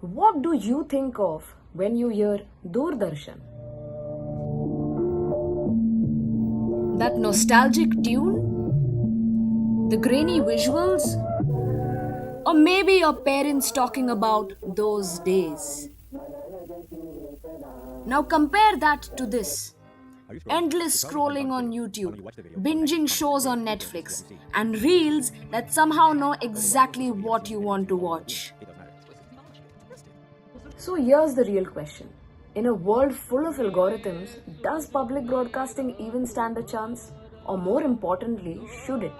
What do you think of when you hear Doordarshan? That nostalgic tune? The grainy visuals? Or maybe your parents talking about those days? Now compare that to this. Endless scrolling on YouTube, binging shows on Netflix, and reels that somehow know exactly what you want to watch. So here's the real question. In a world full of algorithms, does public broadcasting even stand a chance? Or more importantly, should it?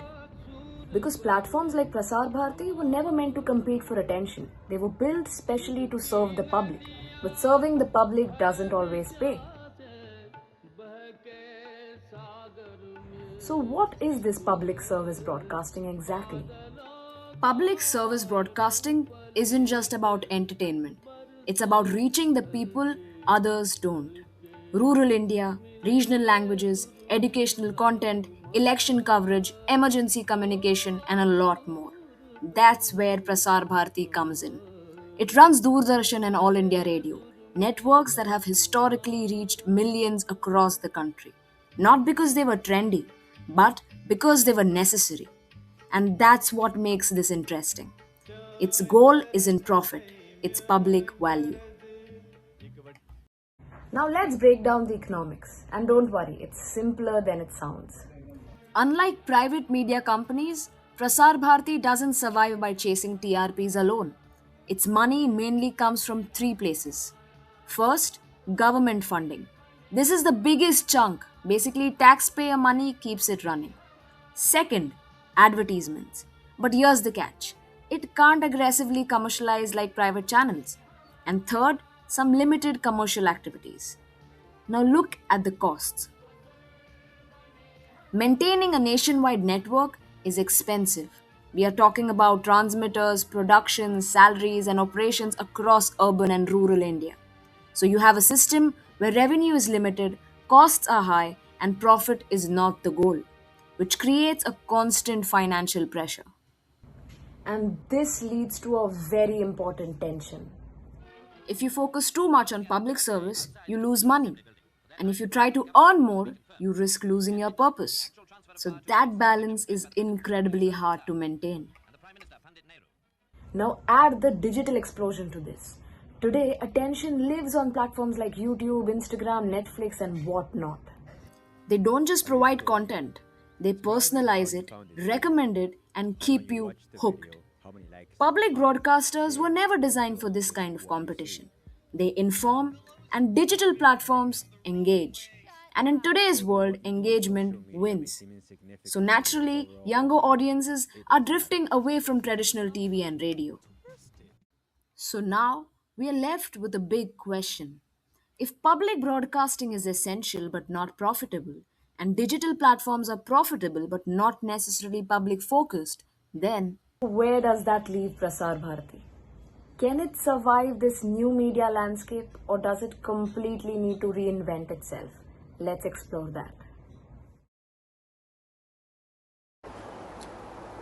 Because platforms like Prasar Bharati were never meant to compete for attention. They were built specially to serve the public. But serving the public doesn't always pay. So what is this public service broadcasting exactly? Public service broadcasting isn't just about entertainment. It's about reaching the people others don't. Rural India, regional languages, educational content, election coverage, emergency communication, and a lot more. That's where Prasar Bharati comes in. It runs Doordarshan and All India Radio, networks that have historically reached millions across the country. Not because they were trendy, but because they were necessary. And that's what makes this interesting. Its goal isn't profit, it's public value. Now let's break down the economics. And don't worry, it's simpler than it sounds. Unlike private media companies, Prasar Bharati doesn't survive by chasing TRPs alone. Its money mainly comes from three places. First, government funding. This is the biggest chunk. Basically, taxpayer money keeps it running. Second, advertisements. But here's the catch, it can't aggressively commercialize like private channels. And third, some limited commercial activities. Now look at the costs. Maintaining a nationwide network is expensive. We are talking about transmitters, production, salaries, and operations across urban and rural India. So you have a system where revenue is limited, costs are high, and profit is not the goal, which creates a constant financial pressure. And this leads to a very important tension. If you focus too much on public service, you lose money. And if you try to earn more, you risk losing your purpose. So that balance is incredibly hard to maintain. Now add the digital explosion to this. Today, attention lives on platforms like YouTube, Instagram, Netflix, and whatnot. They don't just provide content, they personalize it, recommend it, and keep you hooked. Public broadcasters were never designed for this kind of competition. They inform, and digital platforms engage. And in today's world, engagement wins. So naturally, younger audiences are drifting away from traditional TV and radio. So now we are left with a big question. If public broadcasting is essential but not profitable, and digital platforms are profitable but not necessarily public focused, then where does that leave Prasar Bharati? Can it survive this new media landscape or does it completely need to reinvent itself? Let's explore that.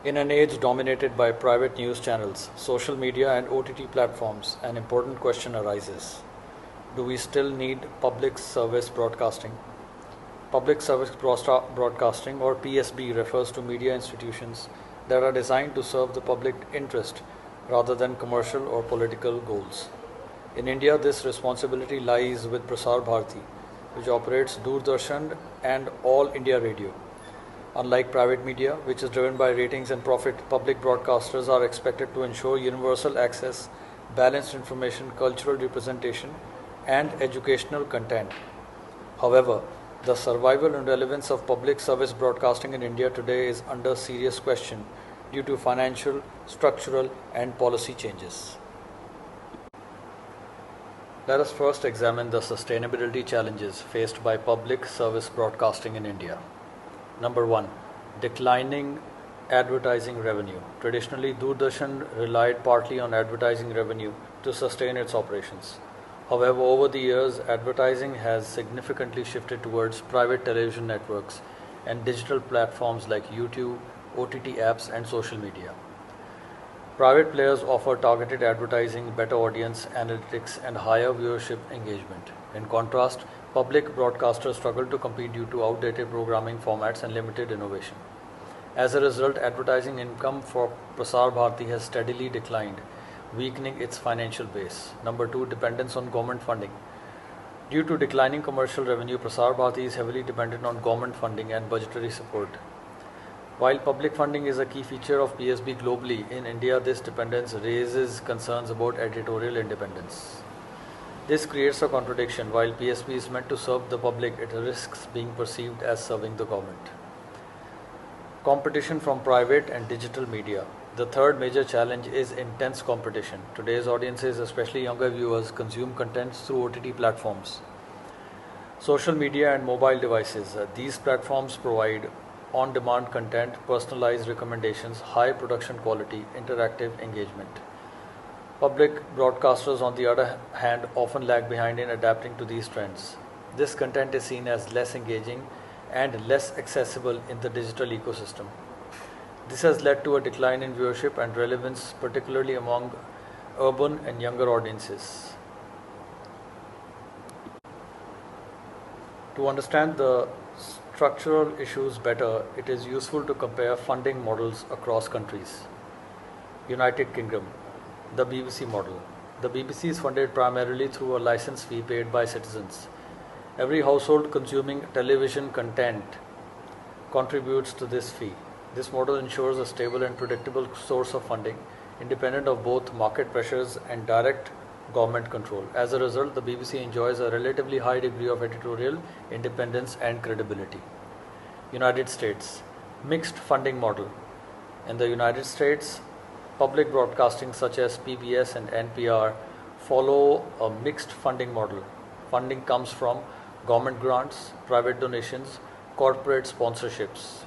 In an age dominated by private news channels, social media, and OTT platforms, an important question arises. Do we still need public service broadcasting? Public service broadcasting, or PSB, refers to media institutions that are designed to serve the public interest rather than commercial or political goals. In India, this responsibility lies with Prasar Bharati, which operates Doordarshan and All India Radio. Unlike private media, which is driven by ratings and profit, public broadcasters are expected to ensure universal access, balanced information, cultural representation, and educational content. However, the survival and relevance of public service broadcasting in India today is under serious question due to financial, structural, and policy changes. Let us first examine the sustainability challenges faced by public service broadcasting in India. Number 1. Declining advertising revenue. Traditionally, Doordarshan relied partly on advertising revenue to sustain its operations. However, over the years, advertising has significantly shifted towards private television networks and digital platforms like YouTube, OTT apps, and social media. Private players offer targeted advertising, better audience analytics, and higher viewership engagement. In contrast, public broadcasters struggle to compete due to outdated programming formats and limited innovation. As a result, advertising income for Prasar Bharati has steadily declined, weakening its financial base. Number 2, dependence on government funding. Due to declining commercial revenue, Prasar Bharati is heavily dependent on government funding and budgetary support. While public funding is a key feature of PSB globally, in India this dependence raises concerns about editorial independence. This creates a contradiction. While PSB is meant to serve the public, it risks being perceived as serving the government. Competition from private and digital media. The third major challenge is intense competition. Today's audiences, especially younger viewers, consume content through OTT platforms, social media, and mobile devices. These platforms provide on-demand content, personalized recommendations, high production quality, interactive engagement. Public broadcasters, on the other hand, often lag behind in adapting to these trends. This content is seen as less engaging and less accessible in the digital ecosystem. This has led to a decline in viewership and relevance, particularly among urban and younger audiences. To understand the structural issues better, it is useful to compare funding models across countries. United Kingdom, the BBC model. The BBC is funded primarily through a license fee paid by citizens. Every household consuming television content contributes to this fee. This model ensures a stable and predictable source of funding, independent of both market pressures and direct government control. As a result, the BBC enjoys a relatively high degree of editorial independence and credibility. United States, mixed funding model. In the United States, public broadcasting such as PBS and NPR follow a mixed funding model. Funding comes from government grants, private donations, corporate sponsorships.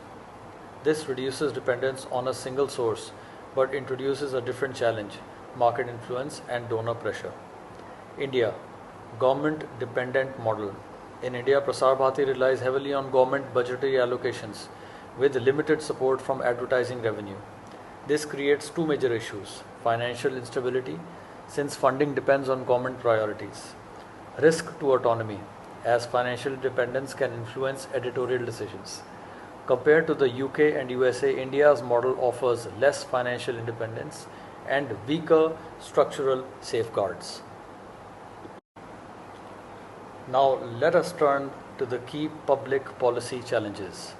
This reduces dependence on a single source but introduces a different challenge: market influence and donor pressure. India, government dependent model. In India, Prasar Bharati relies heavily on government budgetary allocations with limited support from advertising revenue. This creates two major issues: financial instability, since funding depends on government priorities; risk to autonomy, as financial dependence can influence editorial decisions. Compared to the UK and USA, India's model offers less financial independence and weaker structural safeguards. Now let us turn to the key public policy challenges.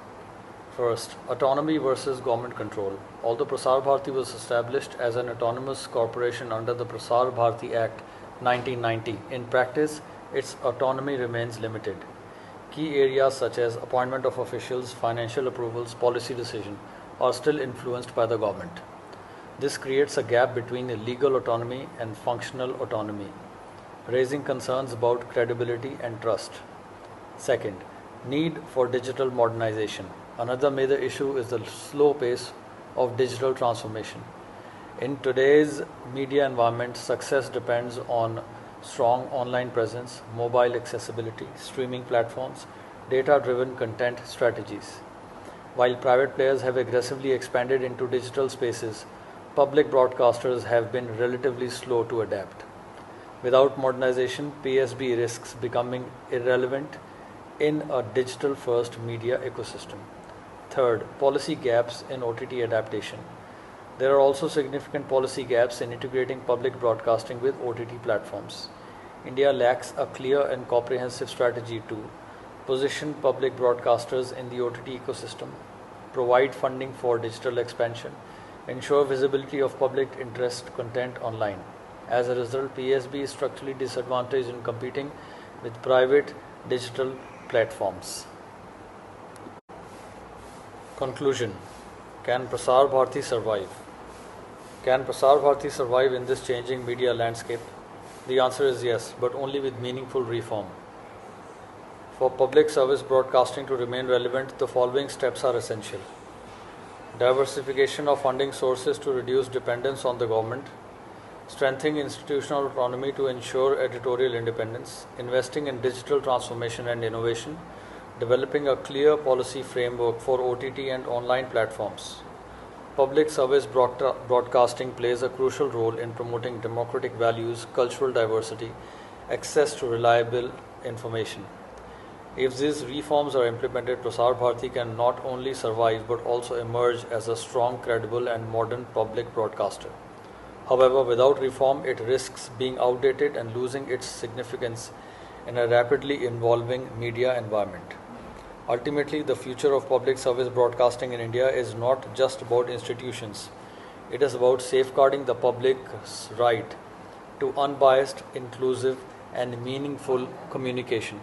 First, autonomy versus government control. Although Prasar Bharati was established as an autonomous corporation under the Prasar Bharati Act 1990, in practice, its autonomy remains limited. Key areas such as appointment of officials, financial approvals, policy decision are still influenced by the government. This creates a gap between legal autonomy and functional autonomy, raising concerns about credibility and trust. Second, need for digital modernization. Another major issue is the slow pace of digital transformation. In today's media environment, success depends on strong online presence, mobile accessibility, streaming platforms, data-driven content strategies. While private players have aggressively expanded into digital spaces, public broadcasters have been relatively slow to adapt. Without modernization, PSB risks becoming irrelevant in a digital-first media ecosystem. Third, policy gaps in OTT adaptation. There are also significant policy gaps in integrating public broadcasting with OTT platforms. India lacks a clear and comprehensive strategy to position public broadcasters in the OTT ecosystem, provide funding for digital expansion, ensure visibility of public interest content online. As a result, PSB is structurally disadvantaged in competing with private digital platforms. Conclusion. Can Prasar Bharati survive? Can Prasar Bharati survive in this changing media landscape? The answer is yes, but only with meaningful reform. For public service broadcasting to remain relevant, the following steps are essential: diversification of funding sources to reduce dependence on the government, strengthening institutional autonomy to ensure editorial independence, investing in digital transformation and innovation, developing a clear policy framework for OTT and online platforms, Public service broadcasting plays a crucial role in promoting democratic values, cultural diversity, access to reliable information. If these reforms are implemented, Prasar Bharati can not only survive but also emerge as a strong, credible, and modern public broadcaster. However, without reform, it risks being outdated and losing its significance in a rapidly evolving media environment. Ultimately, the future of public service broadcasting in India is not just about institutions, it is about safeguarding the public's right to unbiased, inclusive, and meaningful communication.